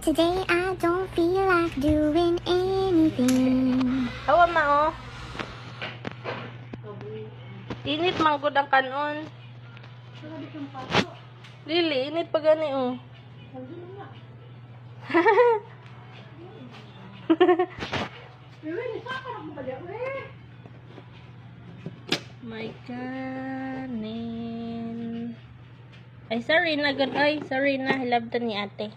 Today I don't feel like doing anything. Hawa ma oh. Init manggod ang kanon. Lili, init pa gani oh. My kanin. Ay, sorry na gud. Ay, sorry na. Hilabtan ni ate.